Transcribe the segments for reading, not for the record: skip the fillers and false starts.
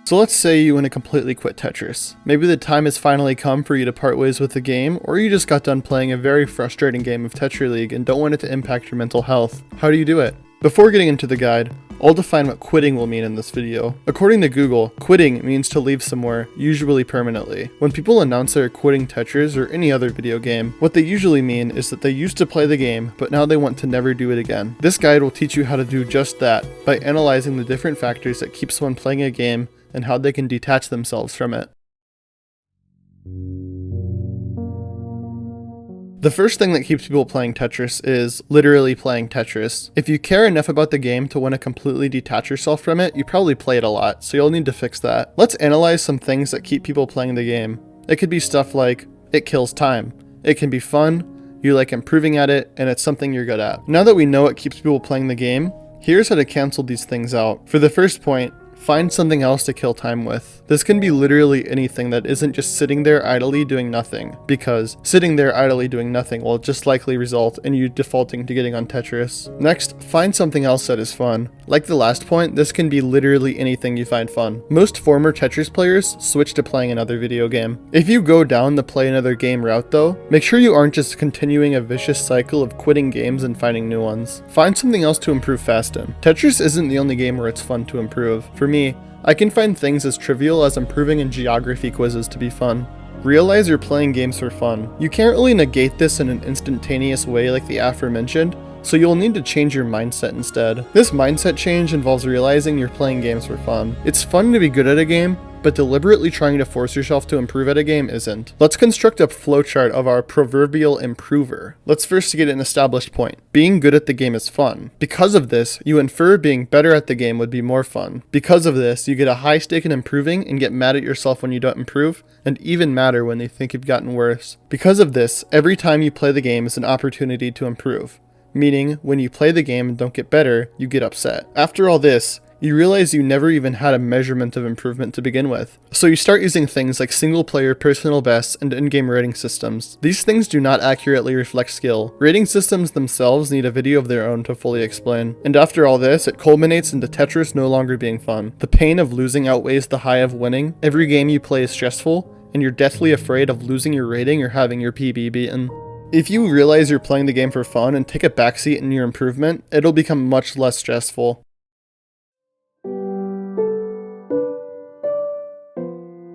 So let's say you want to completely quit Tetris. Maybe the time has finally come for you to part ways with the game, or you just got done playing a very frustrating game of Tetris League and don't want it to impact your mental health. How do you do it? Before getting into the guide, I'll define what quitting will mean in this video. According to Google, quitting means to leave somewhere, usually permanently. When people announce they're quitting Tetris or any other video game, what they usually mean is that they used to play the game, but now they want to never do it again. This guide will teach you how to do just that by analyzing the different factors that keep someone playing a game and how they can detach themselves from it. The first thing that keeps people playing Tetris is literally playing Tetris. If you care enough about the game to want to completely detach yourself from it, you probably play it a lot, so you'll need to fix that. Let's analyze some things that keep people playing the game. It could be stuff like, it kills time. It can be fun, you like improving at it, and it's something you're good at. Now that we know what keeps people playing the game, here's how to cancel these things out. For the first point, find something else to kill time with. This can be literally anything that isn't just sitting there idly doing nothing, because sitting there idly doing nothing will just likely result in you defaulting to getting on Tetris. Next, find something else that is fun. Like the last point, this can be literally anything you find fun. Most former Tetris players switch to playing another video game. If you go down the play another game route though, make sure you aren't just continuing a vicious cycle of quitting games and finding new ones. Find something else to improve fast in. Tetris isn't the only game where it's fun to improve. For me, I can find things as trivial as improving in geography quizzes to be fun. Realize you're playing games for fun. You can't really negate this in an instantaneous way like the aforementioned, so you'll need to change your mindset instead. This mindset change involves realizing you're playing games for fun. It's fun to be good at a game, but deliberately trying to force yourself to improve at a game isn't. Let's construct a flowchart of our proverbial improver. Let's first get an established point. Being good at the game is fun. Because of this, you infer being better at the game would be more fun. Because of this, you get a high stake in improving and get mad at yourself when you don't improve, and even madder when you think you've gotten worse. Because of this, every time you play the game is an opportunity to improve. Meaning, when you play the game and don't get better, you get upset. After all this, you realize you never even had a measurement of improvement to begin with. So you start using things like single-player personal bests and in-game rating systems. These things do not accurately reflect skill. Rating systems themselves need a video of their own to fully explain. And after all this, it culminates into Tetris no longer being fun. The pain of losing outweighs the high of winning. Every game you play is stressful, and you're deathly afraid of losing your rating or having your PB beaten. If you realize you're playing the game for fun and take a backseat in your improvement, it'll become much less stressful.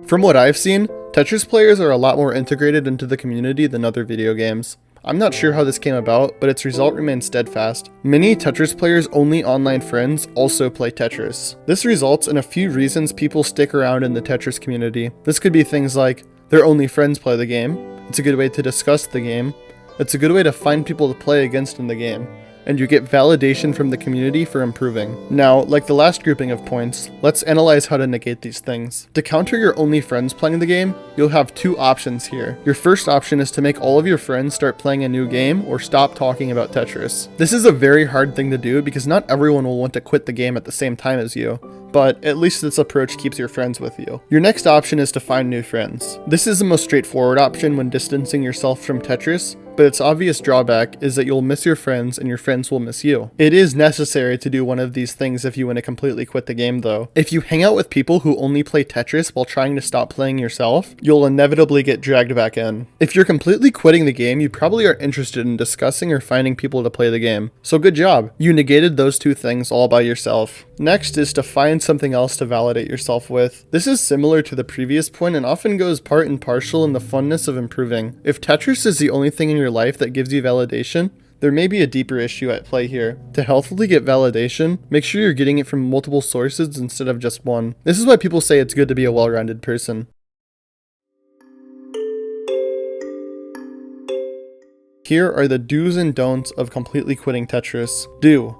From what I've seen, Tetris players are a lot more integrated into the community than other video games. I'm not sure how this came about, but its result remains steadfast. Many Tetris players' only online friends also play Tetris. This results in a few reasons people stick around in the Tetris community. This could be things like, their only friends play the game, it's a good way to discuss the game, it's a good way to find people to play against in the game, and you get validation from the community for improving. Now, like the last grouping of points, let's analyze how to negate these things. To counter your only friends playing the game, you'll have two options here. Your first option is to make all of your friends start playing a new game or stop talking about Tetris. This is a very hard thing to do because not everyone will want to quit the game at the same time as you, but at least this approach keeps your friends with you. Your next option is to find new friends. This is the most straightforward option when distancing yourself from Tetris, but its obvious drawback is that you'll miss your friends and your friends will miss you. It is necessary to do one of these things if you want to completely quit the game though. If you hang out with people who only play Tetris while trying to stop playing yourself, you'll inevitably get dragged back in. If you're completely quitting the game, you probably are interested in discussing or finding people to play the game. So good job. You negated those two things all by yourself. Next is to find something else to validate yourself with. This is similar to the previous point and often goes part and parcel in the funness of improving. If Tetris is the only thing in your life that gives you validation, there may be a deeper issue at play here. To healthily get validation, make sure you're getting it from multiple sources instead of just one. This is why people say it's good to be a well-rounded person. Here are the do's and don'ts of completely quitting Tetris. Do.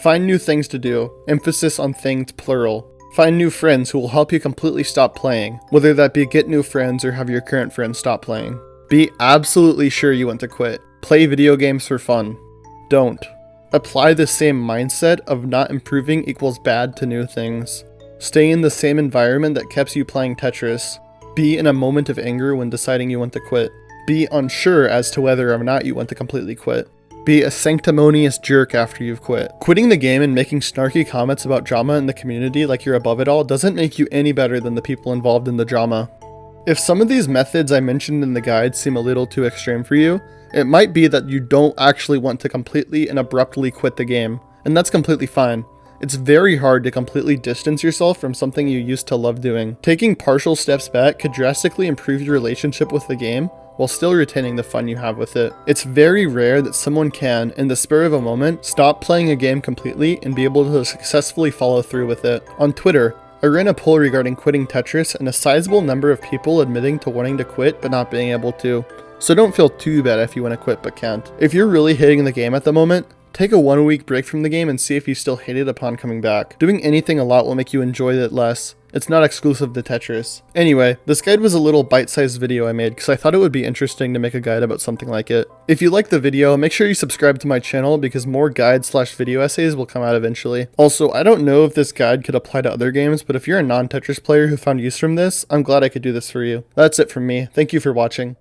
Find new things to do. Emphasis on things plural. Find new friends who will help you completely stop playing, whether that be get new friends or have your current friends stop playing. Be absolutely sure you want to quit. Play video games for fun. Don't. Apply the same mindset of not improving equals bad to new things. Stay in the same environment that kept you playing Tetris. Be in a moment of anger when deciding you want to quit. Be unsure as to whether or not you want to completely quit. Be a sanctimonious jerk after you've quit. Quitting the game and making snarky comments about drama in the community like you're above it all doesn't make you any better than the people involved in the drama. If some of these methods I mentioned in the guide seem a little too extreme for you, it might be that you don't actually want to completely and abruptly quit the game, and that's completely fine. It's very hard to completely distance yourself from something you used to love doing. Taking partial steps back could drastically improve your relationship with the game while still retaining the fun you have with it. It's very rare that someone can, in the spur of a moment, stop playing a game completely and be able to successfully follow through with it. On Twitter, I ran a poll regarding quitting Tetris and a sizable number of people admitting to wanting to quit but not being able to. So don't feel too bad if you want to quit but can't. If you're really hating the game at the moment, take a 1 week break from the game and see if you still hate it upon coming back. Doing anything a lot will make you enjoy it less. It's not exclusive to Tetris. Anyway, this guide was a little bite-sized video I made because I thought it would be interesting to make a guide about something like it. If you liked the video, make sure you subscribe to my channel because more guide/video essays will come out eventually. Also, I don't know if this guide could apply to other games, but if you're a non-Tetris player who found use from this, I'm glad I could do this for you. That's it from me. Thank you for watching.